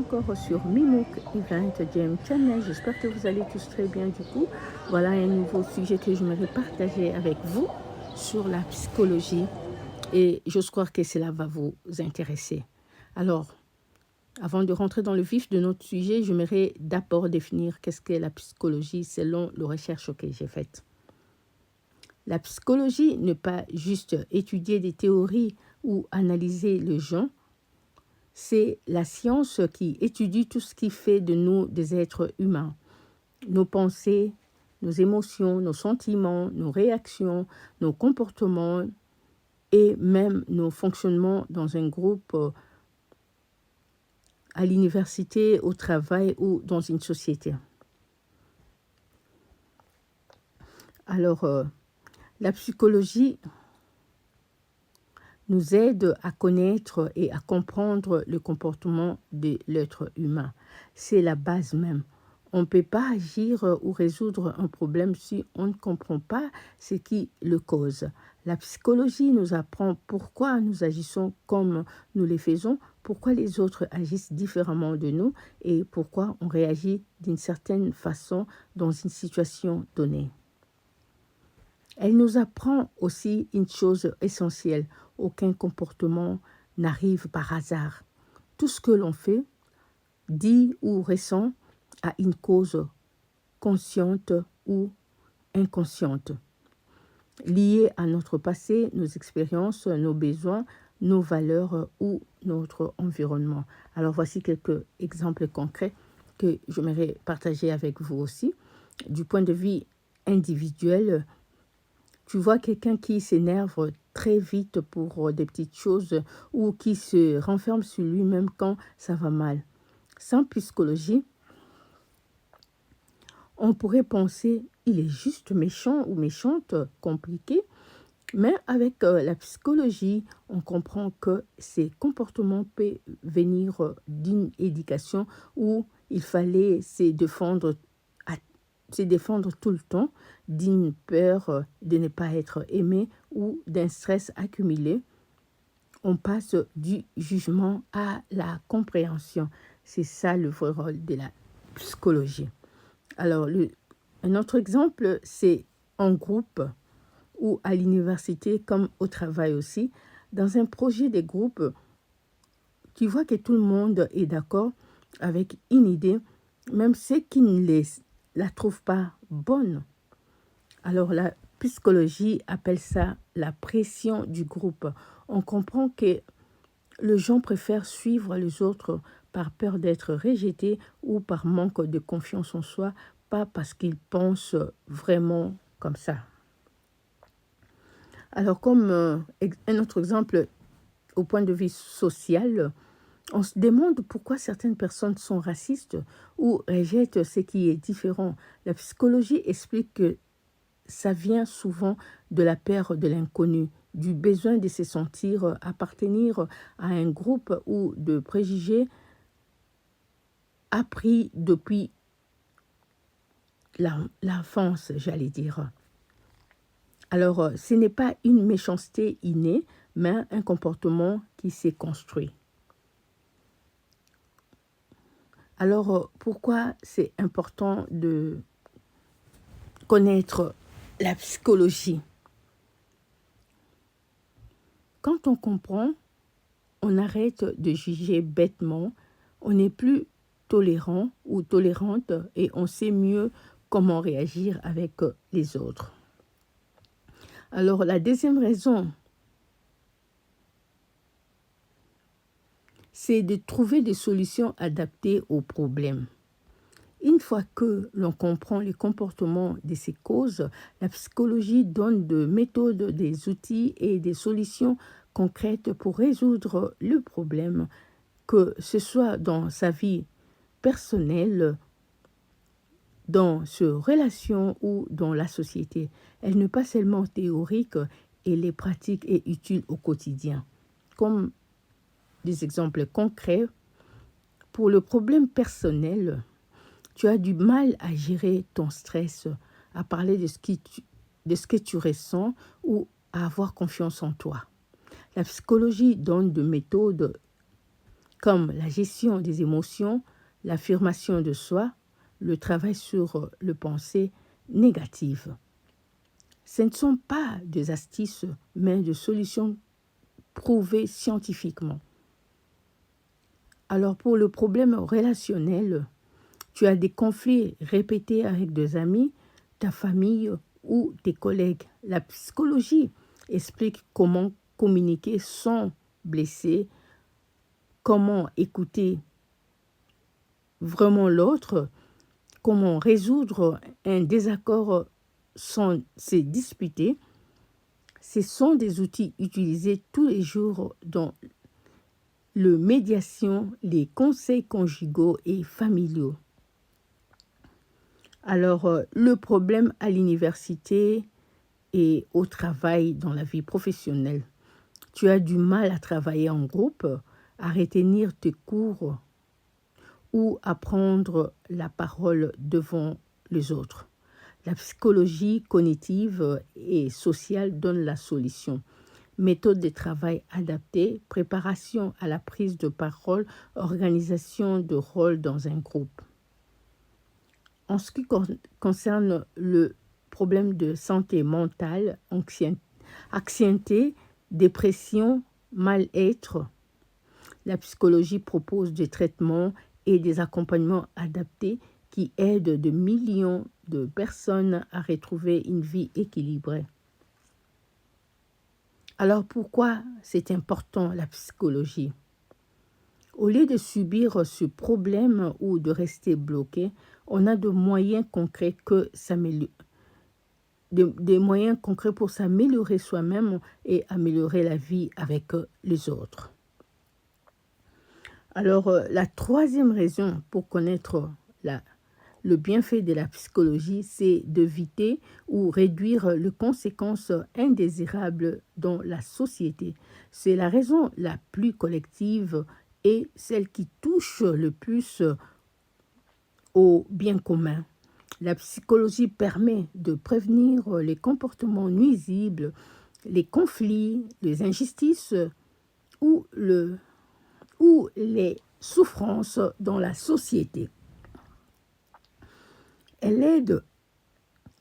encore sur Mimouk Event Game Channel. J'espère que vous allez tous très bien du coup. Voilà un nouveau sujet que j'aimerais partager avec vous sur la psychologie et j'ose croire que cela va vous intéresser. Alors, avant de rentrer dans le vif de notre sujet, j'aimerais d'abord définir qu'est-ce qu'est la psychologie selon les recherches que j'ai faites. La psychologie n'est pas juste étudier des théories ou analyser le genre. C'est la science qui étudie tout ce qui fait de nous des êtres humains. Nos pensées, nos émotions, nos sentiments, nos réactions, nos comportements et même nos fonctionnements dans un groupe, à l'université, au travail ou dans une société. Alors, la psychologie nous aide à connaître et à comprendre le comportement de l'être humain. C'est la base même. On ne peut pas agir ou résoudre un problème si on ne comprend pas ce qui le cause. La psychologie nous apprend pourquoi nous agissons comme nous le faisons, pourquoi les autres agissent différemment de nous et pourquoi on réagit d'une certaine façon dans une situation donnée. Elle nous apprend aussi une chose essentielle. Aucun comportement n'arrive par hasard. Tout ce que l'on fait, dit ou ressent a une cause consciente ou inconsciente, liée à notre passé, nos expériences, nos besoins, nos valeurs ou notre environnement. Alors voici quelques exemples concrets que j'aimerais partager avec vous aussi. Du point de vue individuel, tu vois quelqu'un qui s'énerve très vite pour des petites choses ou qui se renferme sur lui-même quand ça va mal. Sans psychologie, on pourrait penser il est juste méchant ou méchante, compliqué, mais avec la psychologie, on comprend que ces comportements peuvent venir d'une éducation où il fallait se défendre tout le temps, d'une peur de ne pas être aimé ou d'un stress accumulé. On passe du jugement à la compréhension. C'est ça le vrai rôle de la psychologie. Alors, un autre exemple, c'est en groupe ou à l'université comme au travail aussi. Dans un projet de groupe, tu vois que tout le monde est d'accord avec une idée, même ceux qui ne la trouvent pas bonne. Alors la psychologie appelle ça la pression du groupe. On comprend que les gens préfèrent suivre les autres par peur d'être rejetés ou par manque de confiance en soi, pas parce qu'ils pensent vraiment comme ça. Alors comme un autre exemple au point de vue social, on se demande pourquoi certaines personnes sont racistes ou rejettent ce qui est différent. La psychologie explique que ça vient souvent de la peur de l'inconnu, du besoin de se sentir appartenir à un groupe ou de préjugés appris depuis l'enfance, j'allais dire. Alors, ce n'est pas une méchanceté innée, mais un comportement qui s'est construit. Alors, pourquoi c'est important de connaître la psychologie? Quand on comprend, on arrête de juger bêtement, on n'est plus tolérant ou tolérante et on sait mieux comment réagir avec les autres. Alors, la deuxième raison, c'est de trouver des solutions adaptées aux problèmes. Une fois que l'on comprend les comportements de ces causes, la psychologie donne des méthodes, des outils et des solutions concrètes pour résoudre le problème, que ce soit dans sa vie personnelle, dans ses relations ou dans la société. Elle n'est pas seulement théorique, elle est pratique et utile au quotidien. Comme des exemples concrets, pour le problème personnel, tu as du mal à gérer ton stress, à parler de ce que tu ressens ou à avoir confiance en toi. La psychologie donne des méthodes comme la gestion des émotions, l'affirmation de soi, le travail sur le pensée négative. Ce ne sont pas des astuces, mais des solutions prouvées scientifiquement. Alors pour le problème relationnel, tu as des conflits répétés avec des amis, ta famille ou tes collègues. La psychologie explique comment communiquer sans blesser, comment écouter vraiment l'autre, comment résoudre un désaccord sans se disputer. Ce sont des outils utilisés tous les jours dans la médiation, les conseils conjugaux et familiaux. Alors, le problème à l'université et au travail dans la vie professionnelle. Tu as du mal à travailler en groupe, à retenir tes cours ou à prendre la parole devant les autres. La psychologie cognitive et sociale donne la solution. Méthode de travail adaptée, préparation à la prise de parole, organisation de rôle dans un groupe. En ce qui concerne le problème de santé mentale, anxiété, dépression, mal-être, la psychologie propose des traitements et des accompagnements adaptés qui aident de millions de personnes à retrouver une vie équilibrée. Alors pourquoi c'est important la psychologie? Au lieu de subir ce problème ou de rester bloqué, on a des moyens concrets pour s'améliorer soi-même et améliorer la vie avec les autres. Alors, la troisième raison pour connaître le bienfait de la psychologie, c'est d'éviter ou réduire les conséquences indésirables dans la société. C'est la raison la plus collective et celle qui touche le plus au bien commun. La psychologie permet de prévenir les comportements nuisibles, les conflits, les injustices ou les souffrances dans la société. Elle aide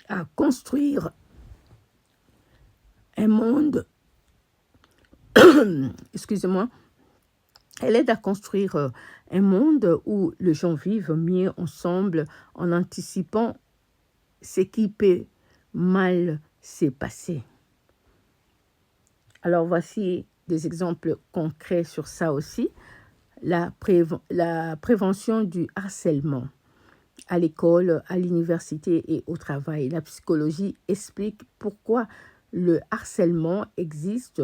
à construire un monde, elle aide à construire un monde où les gens vivent mieux ensemble en anticipant ce qui peut mal se passer. Alors voici des exemples concrets sur ça aussi. La prévention du harcèlement à l'école, à l'université et au travail. La psychologie explique pourquoi le harcèlement existe.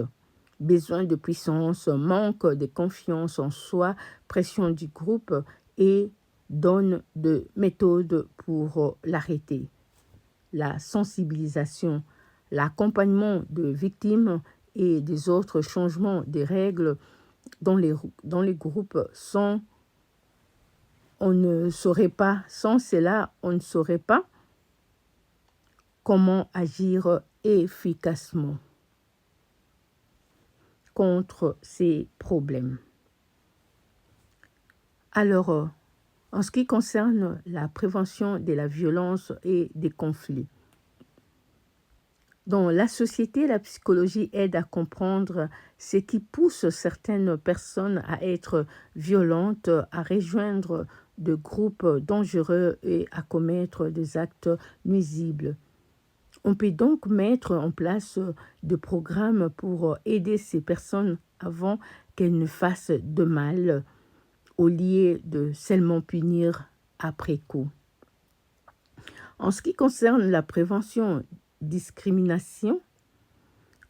Besoin de puissance, manque de confiance en soi, pression du groupe et donne de méthodes pour l'arrêter. La sensibilisation, l'accompagnement de victimes et des autres changements des règles dans les groupes sans cela, on ne saurait pas comment agir efficacement contre ces problèmes. Alors, en ce qui concerne la prévention de la violence et des conflits, dans la société, la psychologie aide à comprendre ce qui pousse certaines personnes à être violentes, à rejoindre de groupes dangereux et à commettre des actes nuisibles. On peut donc mettre en place des programmes pour aider ces personnes avant qu'elles ne fassent de mal, au lieu de seulement punir après coup. En ce qui concerne la prévention discrimination,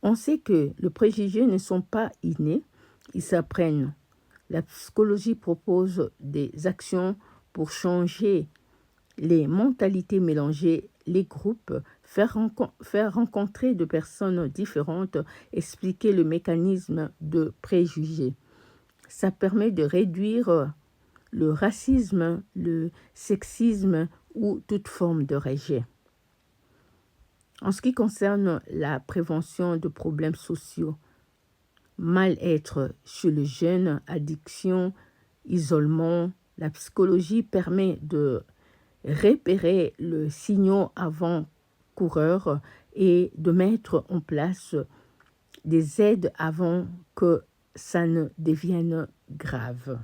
on sait que les préjugés ne sont pas innés, ils s'apprennent. La psychologie propose des actions pour changer les mentalités mélangées, les groupes, faire rencontrer des personnes différentes, expliquer le mécanisme de préjugés. Ça permet de réduire le racisme, le sexisme ou toute forme de rejet. En ce qui concerne la prévention de problèmes sociaux, mal-être chez les jeunes, addiction, isolement. La psychologie permet de repérer le signal avant-coureur et de mettre en place des aides avant que ça ne devienne grave.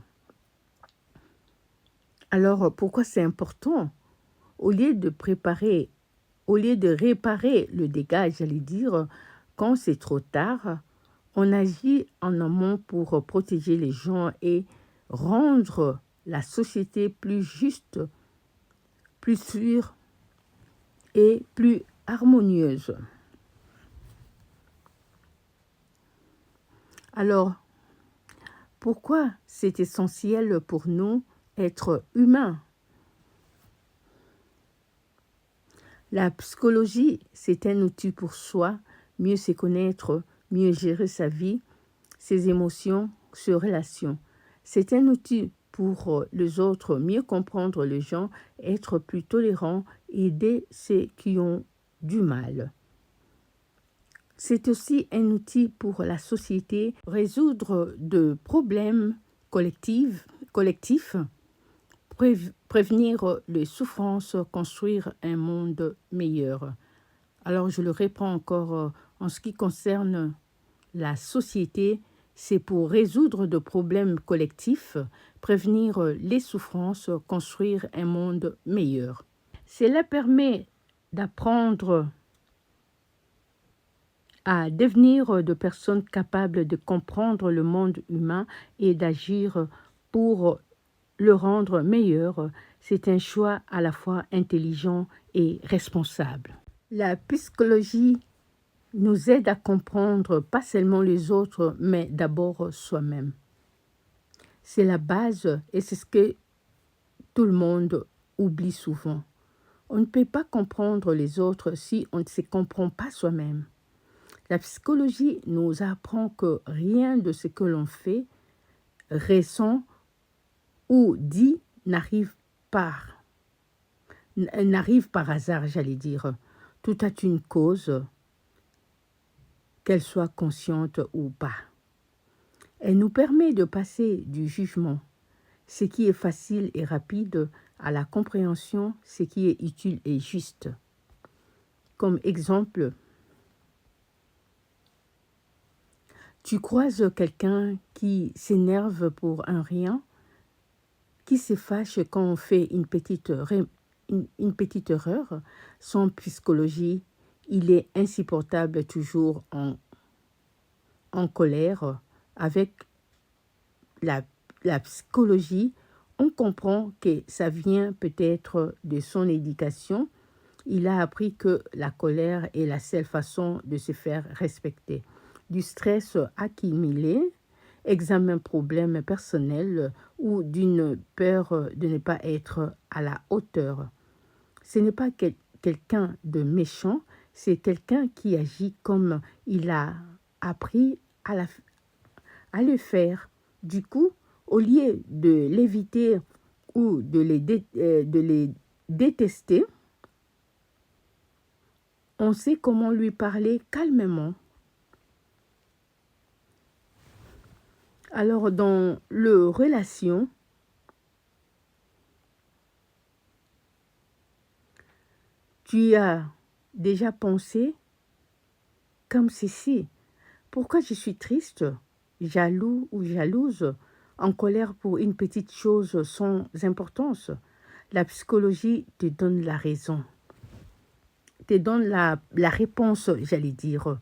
Alors, pourquoi c'est important? Au lieu de réparer le dégât, j'allais dire, quand c'est trop tard, on agit en amont pour protéger les gens et rendre la société plus juste, plus sûre et plus harmonieuse. Alors, pourquoi c'est essentiel pour nous être humains? La psychologie, c'est un outil pour soi, mieux se connaître, mieux gérer sa vie, ses émotions, ses relations. C'est un outil pour les autres, mieux comprendre les gens, être plus tolérant, aider ceux qui ont du mal. C'est aussi un outil pour la société, résoudre de problèmes collectifs, prévenir les souffrances, construire un monde meilleur. Alors je le réponds encore, en ce qui concerne la société, c'est pour résoudre de problèmes collectifs, prévenir les souffrances, construire un monde meilleur. Cela permet d'apprendre à devenir de personnes capables de comprendre le monde humain et d'agir pour le rendre meilleur. C'est un choix à la fois intelligent et responsable. La psychologie nous aide à comprendre pas seulement les autres, mais d'abord soi-même. C'est la base et c'est ce que tout le monde oublie souvent. On ne peut pas comprendre les autres si on ne se comprend pas soi-même. La psychologie nous apprend que rien de ce que l'on fait, ressent ou dit n'arrive par hasard, j'allais dire. Tout a une cause, qu'elle soit consciente ou pas. Elle nous permet de passer du jugement, ce qui est facile et rapide, à la compréhension, ce qui est utile et juste. Comme exemple, tu croises quelqu'un qui s'énerve pour un rien, qui se fâche quand on fait une petite erreur. Son psychologie, il est insupportable, toujours en colère. Avec la psychologie, on comprend que ça vient peut-être de son éducation. Il a appris que la colère est la seule façon de se faire respecter. Du stress accumulé, examen problème personnel ou d'une peur de ne pas être à la hauteur. Ce n'est pas quelqu'un de méchant, c'est quelqu'un qui agit comme il a appris à le faire. Du coup, au lieu de l'éviter ou de les détester, on sait comment lui parler calmement. Alors, dans le relation, tu as déjà pensé comme ceci. Pourquoi je suis triste, jaloux ou jalouse, en colère pour une petite chose sans importance? La psychologie te donne la raison, te donne la réponse, j'allais dire.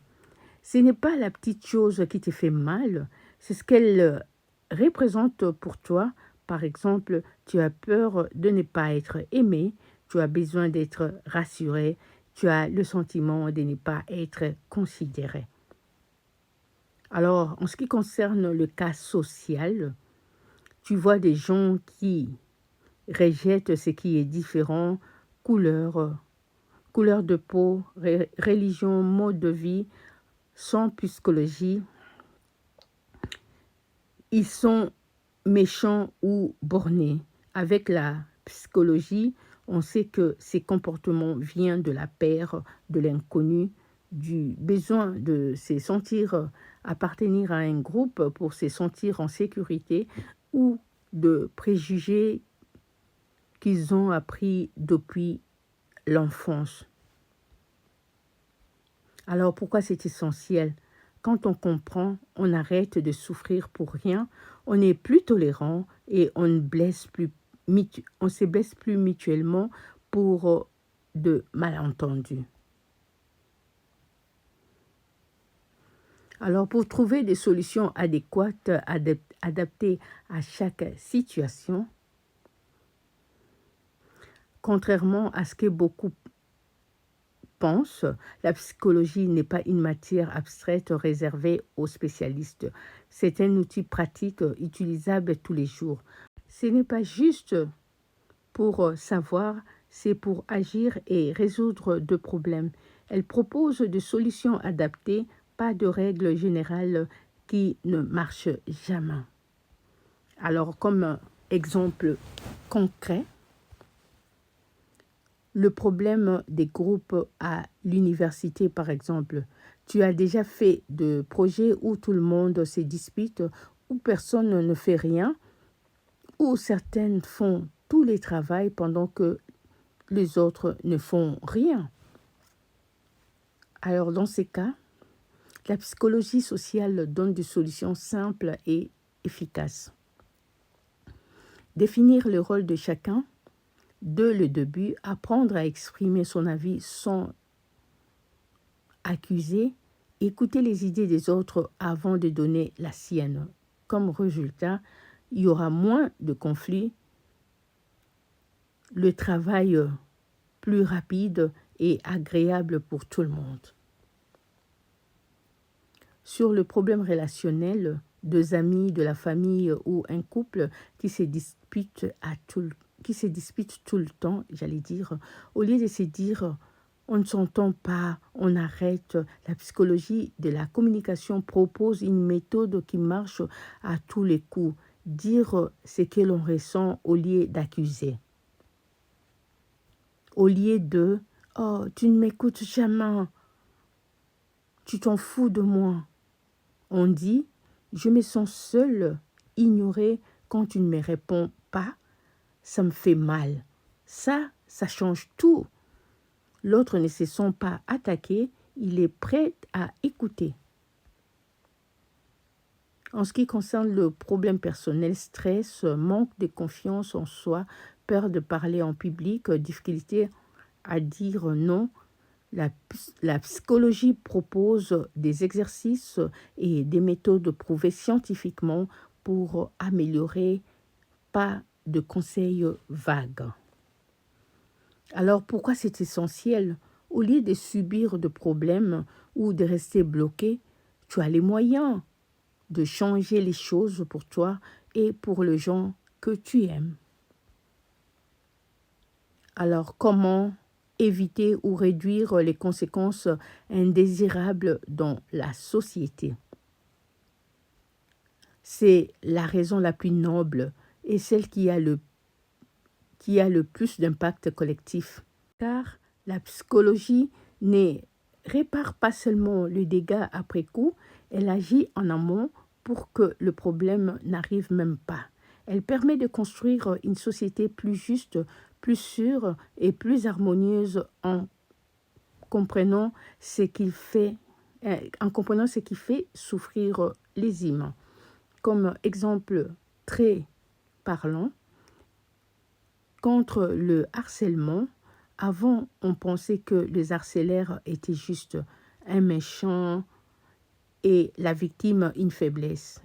Ce n'est pas la petite chose qui te fait mal, c'est ce qu'elle représente pour toi. Par exemple, tu as peur de ne pas être aimé, tu as besoin d'être rassuré, tu as le sentiment de ne pas être considéré. Alors, en ce qui concerne le cas social, tu vois des gens qui rejettent ce qui est différent, couleur de peau, religion, mode de vie, sans psychologie. Ils sont méchants ou bornés. Avec la psychologie, on sait que ces comportements viennent de la peur, de l'inconnu, du besoin de se sentir appartenir à un groupe pour se sentir en sécurité ou de préjugés qu'ils ont appris depuis l'enfance. Alors pourquoi c'est essentiel? Quand on comprend, on arrête de souffrir pour rien, on est plus tolérant et on ne on se blesse plus mutuellement pour de malentendus. Alors pour trouver des solutions adéquates, adaptées à chaque situation, contrairement à ce que beaucoup pensent, la psychologie n'est pas une matière abstraite réservée aux spécialistes. C'est un outil pratique utilisable tous les jours. Ce n'est pas juste pour savoir, c'est pour agir et résoudre de problèmes. Elle propose des solutions adaptées, pas de règles générales qui ne marchent jamais. Alors, comme exemple concret, le problème des groupes à l'université, par exemple. Tu as déjà fait de projets où tout le monde se dispute, où personne ne fait rien, où certaines font tous les travaux pendant que les autres ne font rien. Alors, dans ces cas, la psychologie sociale donne des solutions simples et efficaces. Définir le rôle de chacun, dès le début, apprendre à exprimer son avis sans accuser, écouter les idées des autres avant de donner la sienne. Comme résultat, il y aura moins de conflits, le travail plus rapide et agréable pour tout le monde. Sur le problème relationnel, deux amis, de la famille ou un couple qui se disputent tout le temps, au lieu de se dire on ne s'entend pas, on arrête. La psychologie de la communication propose une méthode qui marche à tous les coups. Dire ce que l'on ressent au lieu d'accuser. Au lieu de « Oh, tu ne m'écoutes jamais, tu t'en fous de moi ». On dit « Je me sens seule, ignorée quand tu ne me réponds pas, ça me fait mal ». Ça change tout. L'autre ne se sent pas attaqué, il est prêt à écouter. En ce qui concerne le problème personnel, stress, manque de confiance en soi, peur de parler en public, difficulté à dire non, la psychologie propose des exercices et des méthodes prouvées scientifiquement pour améliorer, pas de conseils vagues. Alors pourquoi c'est essentiel? Au lieu de subir de problèmes ou de rester bloqué, tu as les moyens de changer les choses pour toi et pour les gens que tu aimes. Alors comment éviter ou réduire les conséquences indésirables dans la société? C'est la raison la plus noble et celle qui a le plus d'impact collectif. Car la psychologie ne répare pas seulement le dégât après coup, elle agit en amont pour que le problème n'arrive même pas. Elle permet de construire une société plus juste, plus sûre et plus harmonieuse en comprenant ce qui fait souffrir les humains. Comme exemple très parlant, contre le harcèlement, avant, on pensait que les harceleurs étaient juste un méchant et la victime une faiblesse.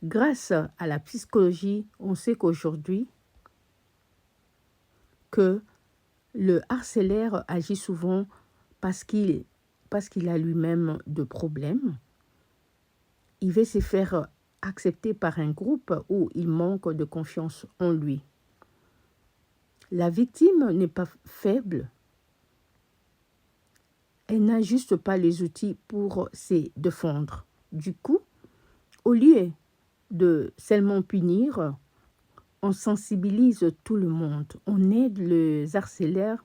Grâce à la psychologie, on sait qu'aujourd'hui, que le harceleur agit souvent parce qu'il a lui-même de problèmes. Il veut se faire accepté par un groupe où il manque de confiance en lui. La victime n'est pas faible. Elle n'a juste pas les outils pour se défendre. Du coup, au lieu de seulement punir, on sensibilise tout le monde. On aide les harceleurs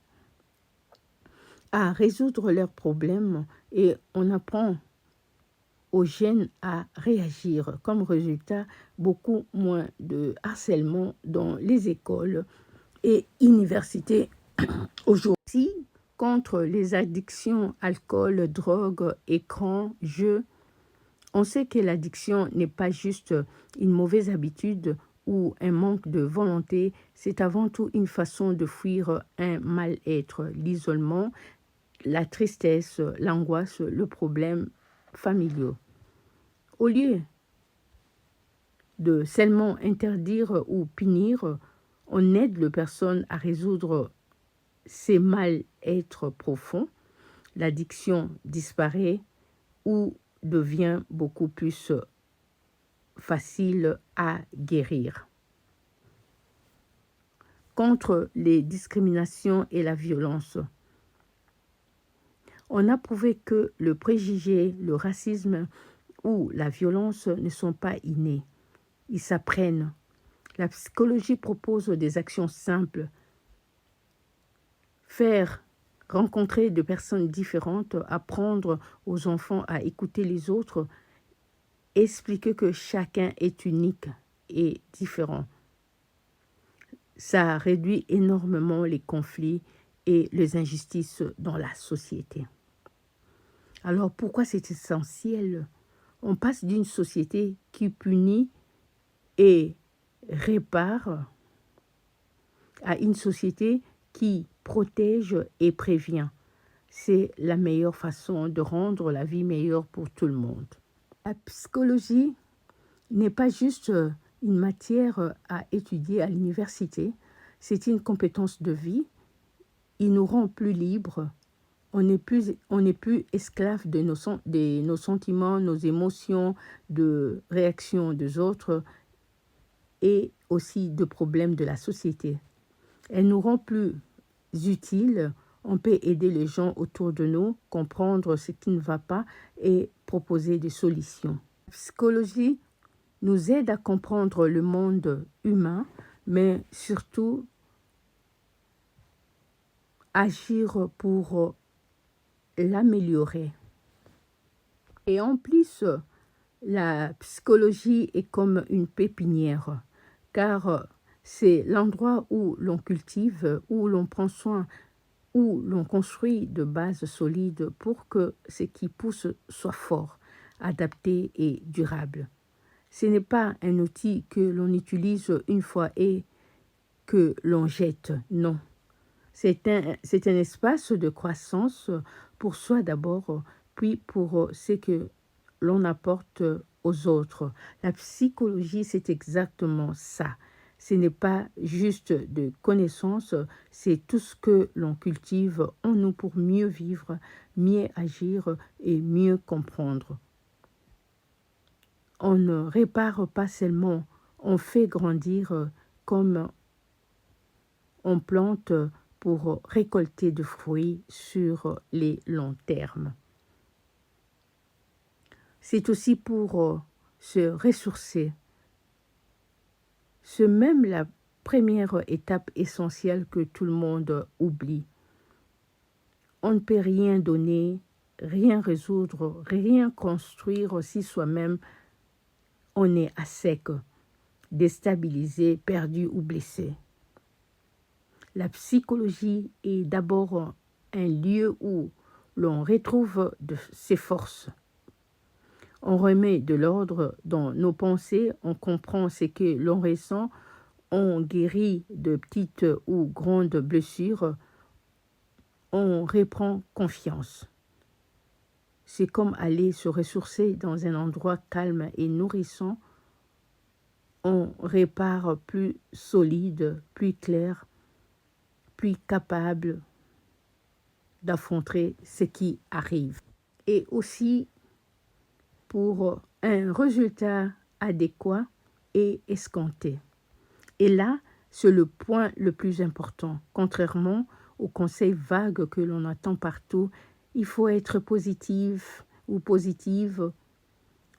à résoudre leurs problèmes et on apprend aux jeunes à réagir. Comme résultat, beaucoup moins de harcèlement dans les écoles et universités aujourd'hui. Contre les addictions, alcool, drogue, écran, jeux, on sait que l'addiction n'est pas juste une mauvaise habitude ou un manque de volonté, c'est avant tout une façon de fuir un mal-être, l'isolement, la tristesse, l'angoisse, le problème familial. Au lieu de seulement interdire ou punir, on aide la personne à résoudre ses mal-être profonds. L'addiction disparaît ou devient beaucoup plus facile à guérir. Contre les discriminations et la violence, on a prouvé que le préjugé, le racisme ou la violence ne sont pas innés. Ils s'apprennent. La psychologie propose des actions simples. Faire rencontrer des personnes différentes, apprendre aux enfants à écouter les autres, expliquer que chacun est unique et différent. Ça réduit énormément les conflits et les injustices dans la société. Alors pourquoi c'est essentiel? On passe d'une société qui punit et répare à une société qui protège et prévient. C'est la meilleure façon de rendre la vie meilleure pour tout le monde. La psychologie n'est pas juste une matière à étudier à l'université, c'est une compétence de vie. Il nous rend plus libres. On n'est plus esclave de nos sentiments, nos émotions, de réactions des autres et aussi de problèmes de la société. Elle nous rend plus utiles. On peut aider les gens autour de nous, comprendre ce qui ne va pas et proposer des solutions. La psychologie nous aide à comprendre le monde humain, mais surtout agir pour l'améliorer. Et en plus, la psychologie est comme une pépinière, car c'est l'endroit où l'on cultive, où l'on prend soin, où l'on construit de bases solides pour que ce qui pousse soit fort, adapté et durable. Ce n'est pas un outil que l'on utilise une fois et que l'on jette, non. C'est un espace de croissance pour soi d'abord, puis pour ce que l'on apporte aux autres. La psychologie, c'est exactement ça. Ce n'est pas juste de connaissances, c'est tout ce que l'on cultive en nous pour mieux vivre, mieux agir et mieux comprendre. On ne répare pas seulement, on fait grandir comme on plante pour récolter de fruits sur les longs termes. C'est aussi pour se ressourcer. C'est même la première étape essentielle que tout le monde oublie. On ne peut rien donner, rien résoudre, rien construire si soi-même on est à sec, déstabilisé, perdu ou blessé. La psychologie est d'abord un lieu où l'on retrouve ses forces. On remet de l'ordre dans nos pensées, on comprend ce que l'on ressent, on guérit de petites ou grandes blessures, on reprend confiance. C'est comme aller se ressourcer dans un endroit calme et nourrissant. On répare plus solide, plus clair, plus capable d'affronter ce qui arrive. Et aussi pour un résultat adéquat et escompté. Et là, c'est le point le plus important. Contrairement aux conseils vagues que l'on attend partout, il faut être positif ou positive.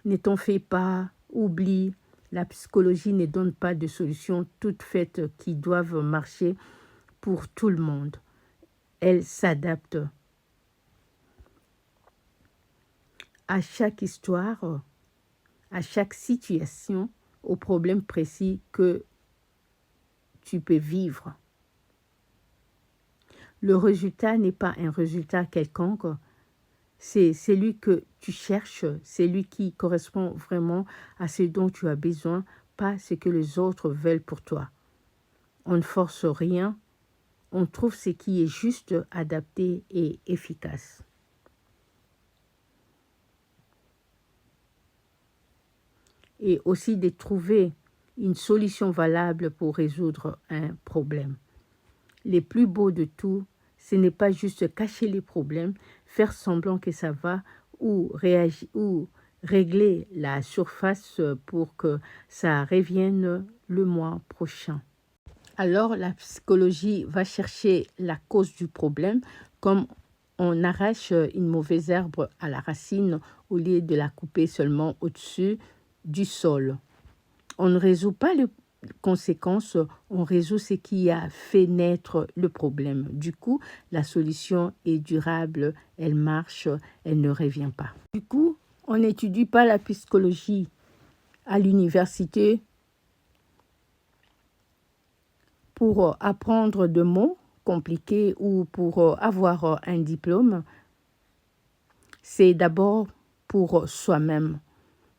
Ne t'en fais pas, oublie. La psychologie ne donne pas de solutions toutes faites qui doivent marcher pour tout le monde. Elle s'adapte à chaque histoire, à chaque situation, au problème précis que tu peux vivre. Le résultat n'est pas un résultat quelconque, c'est celui que tu cherches, c'est lui qui correspond vraiment à ce dont tu as besoin, pas ce que les autres veulent pour toi. On ne force rien, on trouve ce qui est juste, adapté et efficace. Et aussi de trouver une solution valable pour résoudre un problème. Les plus beaux de tout, ce n'est pas juste cacher les problèmes, faire semblant que ça va ou réagir ou régler la surface pour que ça revienne le mois prochain. Alors la psychologie va chercher la cause du problème, comme on arrache une mauvaise herbe à la racine au lieu de la couper seulement au-dessus du sol. On ne résout pas les conséquences, on résout ce qui a fait naître le problème. Du coup, la solution est durable, elle marche, elle ne revient pas. Du coup, on n'étudie pas la psychologie à l'université pour apprendre des mots compliqués ou pour avoir un diplôme. C'est d'abord pour soi-même,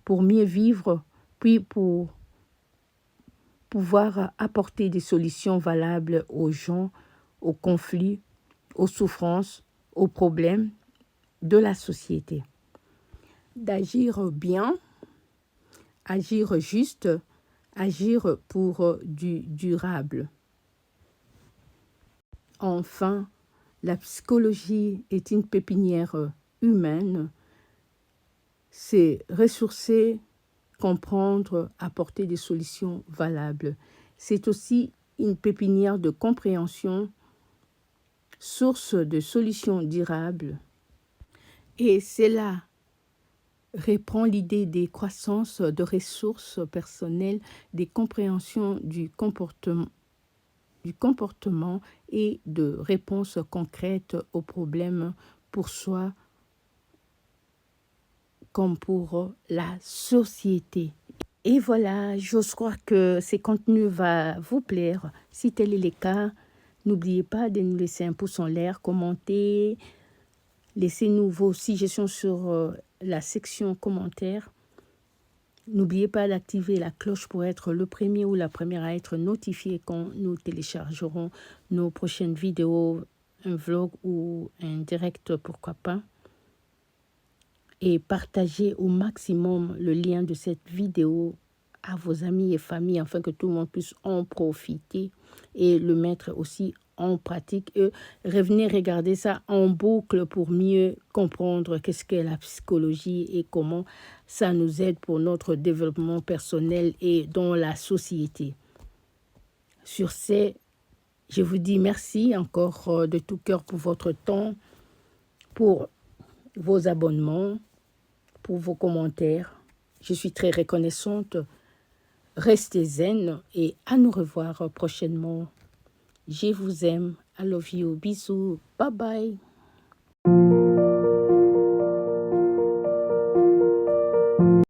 pour mieux vivre, puis pour pouvoir apporter des solutions valables aux gens, aux conflits, aux souffrances, aux problèmes de la société. D'agir bien, agir juste, agir pour du durable. Enfin, la psychologie est une pépinière humaine. C'est ressourcer, comprendre, apporter des solutions valables. C'est aussi une pépinière de compréhension, source de solutions durables. Et cela reprend l'idée des croissances de ressources personnelles, des compréhensions du comportement et de réponses concrètes aux problèmes pour soi comme pour la société. Et voilà, j'ose croire que ces contenus vont vous plaire. Si tel est le cas, n'oubliez pas de nous laisser un pouce en l'air, commenter, laissez-nous vos suggestions sur la section commentaires. N'oubliez pas d'activer la cloche pour être le premier ou la première à être notifié quand nous téléchargerons nos prochaines vidéos, un vlog ou un direct, pourquoi pas. Et partagez au maximum le lien de cette vidéo à vos amis et familles afin que tout le monde puisse en profiter et le mettre aussi en pratique. Et revenez regarder ça en boucle pour mieux comprendre qu'est-ce qu'est la psychologie et comment ça nous aide pour notre développement personnel et dans la société. Sur ce, je vous dis merci encore de tout cœur pour votre temps, pour vos abonnements, pour vos commentaires. Je suis très reconnaissante. Restez zen et à nous revoir prochainement. Je vous aime. I love you. Bisous. Bye bye.